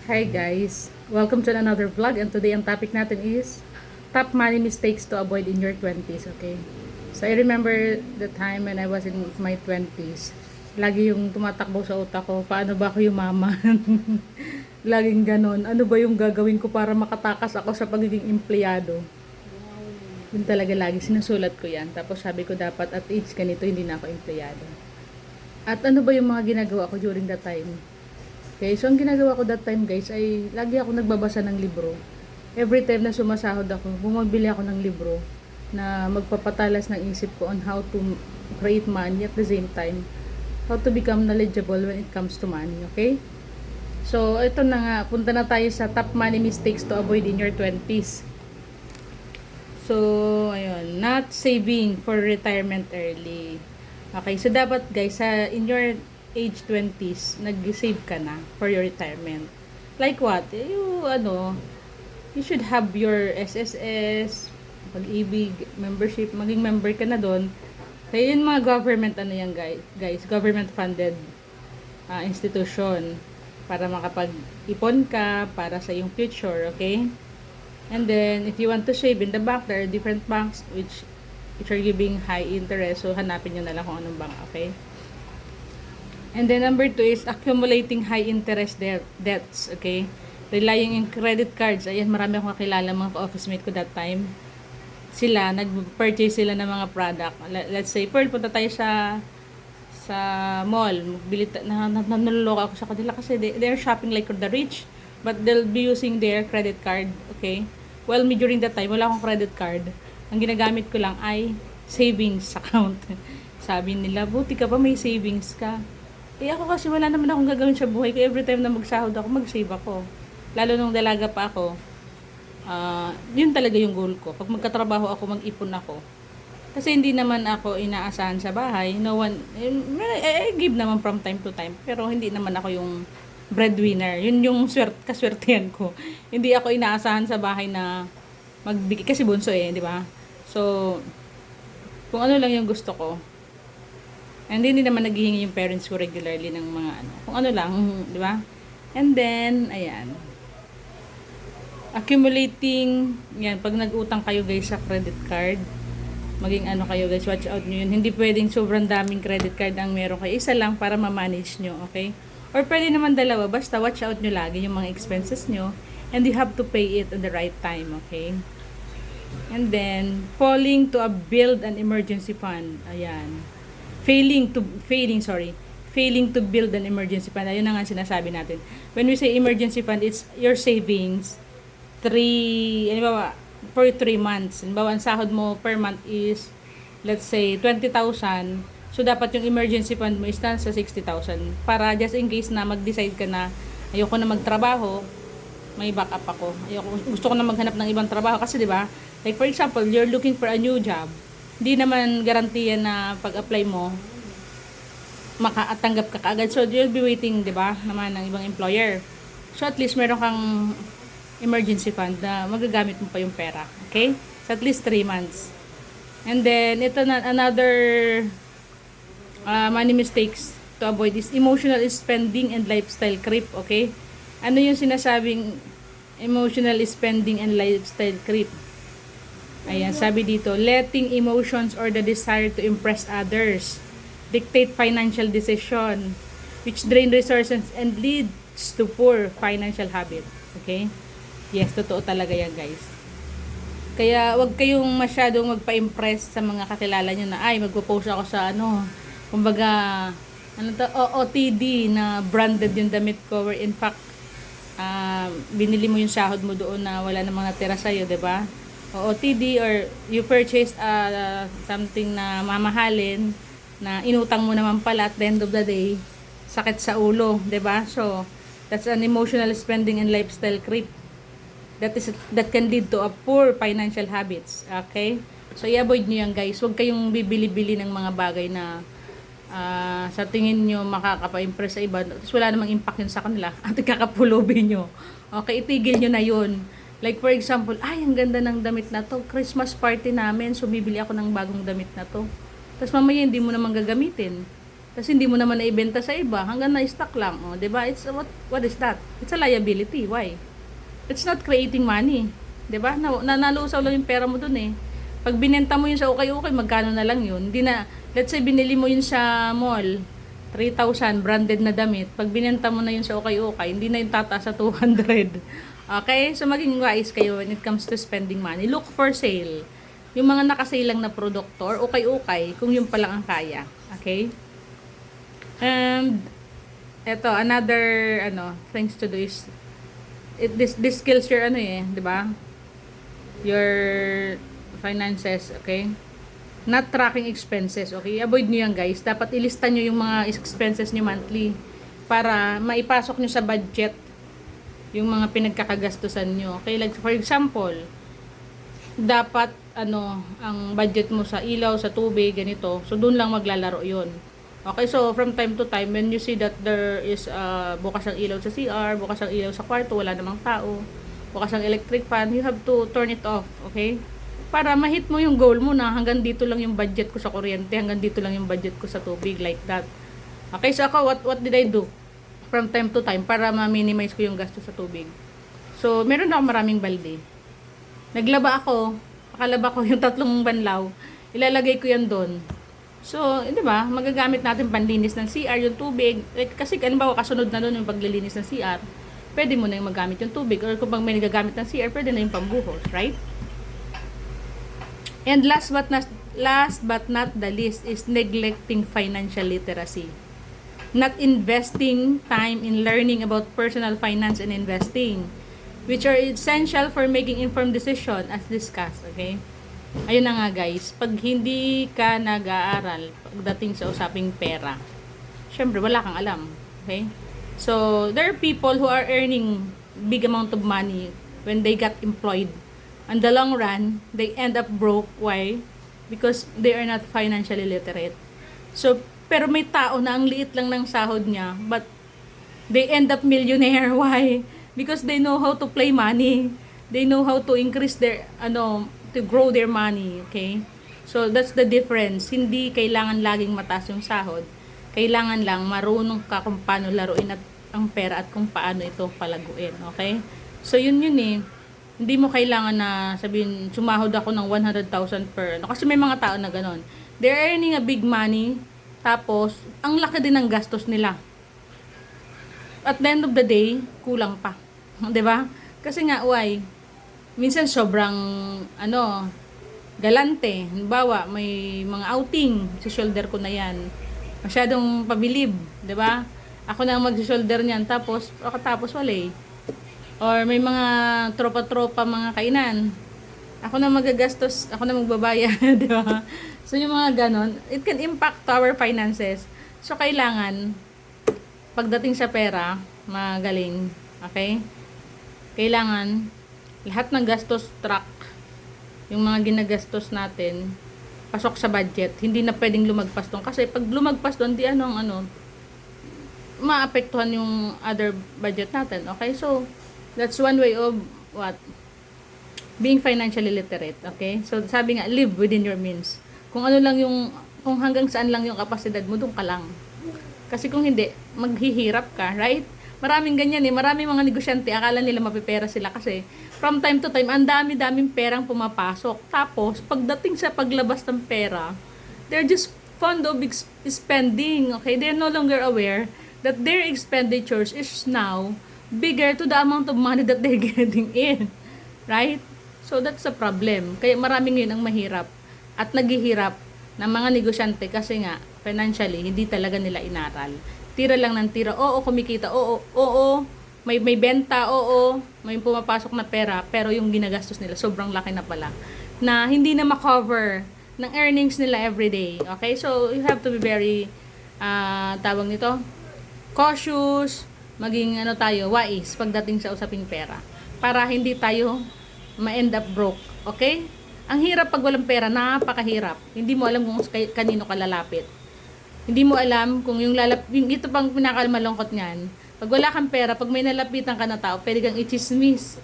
Hi guys! Welcome to another vlog, and today ang topic natin is top money mistakes to avoid in your 20s, okay? So I remember the time when I was in my 20s. Lagi yung tumatakbo sa utak ko, paano ba ako yumaman? Laging ganon. Ano ba yung gagawin ko para makatakas ako sa pagiging empleyado? Yun talaga lagi, sinusulat ko yan. Tapos sabi ko dapat at age ganito hindi na ako empleyado. At ano ba yung mga ginagawa ko during that time? Okay, so ang ginagawa ko that time guys ay lagi ako nagbabasa ng libro. Every time na sumasahod ako, bumabili ako ng libro na magpapatalas ng isip ko on how to create money at the same time how to become knowledgeable when it comes to money, okay? So, ito na nga, punta na tayo sa top money mistakes to avoid in your 20s. So, ayun, not saving for retirement early. Okay, so dapat guys, in your age 20s, nag-save ka na for your retirement. Like what? You should have your SSS, Pag-ibig, membership, maging member ka na doon. Kaya yun mga government, guys, government funded institution para makapag-ipon ka para sa iyong future, okay? And then, if you want to save in the bank, there are different banks which are giving high interest. So, hanapin nyo na lang kung anong bank, okay? And then number 2 is accumulating high interest debts, okay? Relying in credit cards. Ayan, marami akong kakilala mga office mate ko that time. Sila, nag-purchase sila ng mga product. Let's say, Pearl, punta tayo sa mall. Nanuloko ako sa kanila kasi they're shopping like the rich. But they'll be using their credit card, okay? Well, me during that time, wala akong credit card. Ang ginagamit ko lang ay savings account. Sabi nila, buti ka pa may savings ka. Eh ako kasi wala naman akong gagawin sa buhay ko. Every time na magsahod ako, mag-save ako. Lalo nung dalaga pa ako, yun talaga yung goal ko. Pag magkatrabaho ako, mag-ipon ako. Kasi hindi naman ako inaasahan sa bahay. No one, I give naman from time to time. Pero hindi naman ako yung breadwinner. Yun yung kaswertehan ko. Hindi ako inaasahan sa bahay na magbigay. Kasi bunso di ba? So, kung ano lang yung gusto ko, and hindi naman naghihingi yung parents ko regularly ng mga kung ano lang, di ba? And then, ayan. Accumulating, yan, pag nag-utang kayo guys sa credit card, maging kayo guys, watch out nyo yun. Hindi pwedeng sobrang daming credit card ang meron kayo. Isa lang para ma-manage nyo, okay? Or pwede naman dalawa, basta watch out nyo lagi yung mga expenses nyo, and you have to pay it at the right time, okay? And then, falling to build an emergency fund. Ayan. Failing to build an emergency fund. Ayun na nga sinasabi natin. When we say emergency fund, it's your savings for 3 months. Halimbawa, ang sahod mo per month is, let's say, 20,000. So, dapat yung emergency fund mo is sa 60,000. Para just in case na mag-decide ka na, ayoko na magtrabaho, may backup ako. Gusto ko na maghanap ng ibang trabaho. Kasi, di ba, like for example, you're looking for a new job. Hindi naman garantiya na pag-apply mo makatanggap ka kaagad. So, you'll be waiting, di ba, naman ng ibang employer. So, at least meron kang emergency fund na magagamit mo pa yung pera. Okay? So, at least 3 months. And then, ito na, another money mistakes to avoid is emotional spending and lifestyle creep. Okay? Ano yung sinasabing emotional spending and lifestyle creep? Ayan, sabi dito, letting emotions or the desire to impress others dictate financial decision which drain resources and leads to poor financial habit. Okay? Yes, totoo talaga yan, guys. Kaya, wag kayong masyadong magpa-impress sa mga kakilala nyo na, ay, magpo-post ako sa kumbaga, OOTD na branded yung damit ko, where in fact, binili mo yung sahod mo doon na wala namang natira sa'yo, diba? OOTD, or you purchase something na mamahalin na inutang mo naman pala at the end of the day, sakit sa ulo, 'di ba? So, that's an emotional spending and lifestyle creep. That can lead to a poor financial habits, okay? So, i-avoid niyo yan, guys. Huwag kayong bibili-bili ng mga bagay na sa tingin niyo makakapa-impress sa iba. Tapos wala namang impact yun sa kanila at kakapulubin niyo. Okay, itigil niyo na yun. Like for example, ay, ang ganda ng damit na to. Christmas party namin, so bibili ako ng bagong damit na to. Tapos mamaya hindi mo naman gagamitin. Kasi hindi mo naman naibenta sa iba, hanggang na-stock lang. O, 'di ba? It's what is that? It's a liability. Why? It's not creating money. 'Di ba? Nalusaw lang yung pera mo dun eh. Pag binenta mo yun sa okay-okay, magkano na lang yun? Hindi na, let's say binili mo yun sa mall, 3,000 branded na damit. Pag binenta mo na yun sa okay-okay, hindi na yung tataas sa 200. Okay? So maging wise kayo when it comes to spending money. Look for sale. Yung mga nakasale lang na produkto or okay-okay, kung yun pa lang ang kaya. Okay? And eto, another things to do is this skills your 'di ba? Your finances, okay? Not tracking expenses, okay? Avoid niyo 'yan, guys. Dapat ilista niyo yung mga expenses niyo monthly para maipasok niyo sa budget yung mga pinagkakagastusan niyo. Okay? Like for example, dapat ang budget mo sa ilaw, sa tubig, ganito. So doon lang maglalaro 'yon. Okay, so from time to time, when you see that there is bukas ang ilaw sa CR, bukas ang ilaw sa kwarto, wala namang tao, bukas ang electric fan, you have to turn it off, okay? Para ma-hit mo yung goal mo na hanggang dito lang yung budget ko sa kuryente, hanggang dito lang yung budget ko sa tubig, like that. Okay, so ako, what did I do? From time to time, para ma-minimize ko yung gasto sa tubig. So, meron ako maraming balde. Naglaba ako, pakalaba ko yung 3 banlaw, ilalagay ko yan doon. So, di ba, magagamit natin panlinis ng CR, yung tubig. Like, kasi, halimbawa, kasunod na nun yung paglilinis ng CR, pwede mo na yung magamit yung tubig. Or kung pag may nagagamit ng CR, pwede na yung pambuhos, right? And last but not the least is neglecting financial literacy. Not investing time in learning about personal finance and investing, which are essential for making informed decision as discussed, okay? Ayun na nga guys, pag hindi ka nag-aaral pagdating sa usaping pera, syempre wala kang alam, okay? So, there are people who are earning big amount of money when they got employed. In the long run, they end up broke. Why? Because they are not financially literate. So, pero may tao na ang liit lang ng sahod niya, but they end up millionaire. Why? Because they know how to play money. They know how to increase their, to grow their money, okay? So, that's the difference. Hindi kailangan laging mataas yung sahod. Kailangan lang marunong ka kung paano laruin at ang pera at kung paano ito palaguin, okay? So, yun eh. Hindi mo kailangan na sabihin, sumahod ako ng 100,000 per, kasi may mga tao na ganon. They're earning a big money, tapos, ang laki din ng gastos nila. At the end of the day, kulang pa. 'Di ba? Kasi nga, why? Minsan sobrang galante. Halimbawa, may mga outing, sa shoulder ko na 'yan. Masyadong pabilib, 'di ba? Ako na ang mag-shoulder niyan tapos wala eh. Or may mga tropa-tropa mga kainan. Ako na magagastos, ako na magbabayad, 'di ba? So yung mga ganon, it can impact our finances. So kailangan pagdating sa pera, magaling, okay? Kailangan lahat ng gastos track, yung mga ginagastos natin pasok sa budget, hindi na pwedeng lumagpas doon kasi pag lumagpas doon di maapektuhan yung other budget natin, okay? So that's one way of being financially literate, okay? So sabi nga, live within your means. Kung kung hanggang saan lang yung kapasidad mo, doon ka lang. Kasi kung hindi, maghihirap ka, right? Maraming ganyan eh. Maraming mga negosyante, akala nila mapipera sila kasi from time to time, ang dami-daming perang pumapasok. Tapos, pagdating sa paglabas ng pera, they're just fond of spending, okay? They're no longer aware that their expenditures is now bigger to the amount of money that they're getting in. Right? So, that's a problem. Kaya maraming yun ang mahirap at naghihirap ng mga negosyante kasi nga, financially, hindi talaga nila inaral. Tira lang ng tira. Oo, kumikita. Oo. May benta. Oo. May pumapasok na pera. Pero yung ginagastos nila, sobrang laki na pala. Na hindi na makover ng earnings nila everyday. Okay? So, you have to be very, tawag nito, cautious, maging wise pagdating sa usaping pera. Para hindi tayo ma-end up broke. Okay? Ang hirap pag walang pera, napakahirap. Hindi mo alam kung kanino ka lalapit. Hindi mo alam kung yung ito pang pinakamalungkot niyan. Pag wala kang pera, pag may nalapitan ka na tao, pwede kang i-chismis.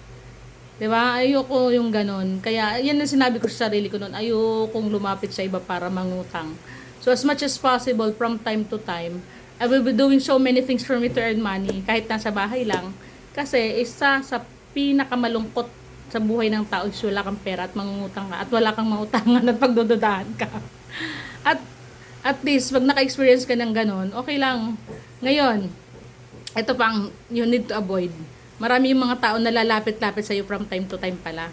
'Di ba? Ayoko yung ganon. Kaya yan ang sinabi ko sa sarili ko noon, ayokong lumapit sa iba para mangutang. So as much as possible, from time to time, I will be doing so many things for me to earn money, kahit nasa bahay lang. Kasi isa sa pinakamalungkot sa buhay ng tao is wala kang pera at mangungutang ka at wala kang mautangan at pagdududahan ka. At at least, pag naka-experience ka ng ganun, okay lang. Ngayon, ito pang you need to avoid. Marami yung mga tao na lalapit-lapit sa'yo from time to time pala.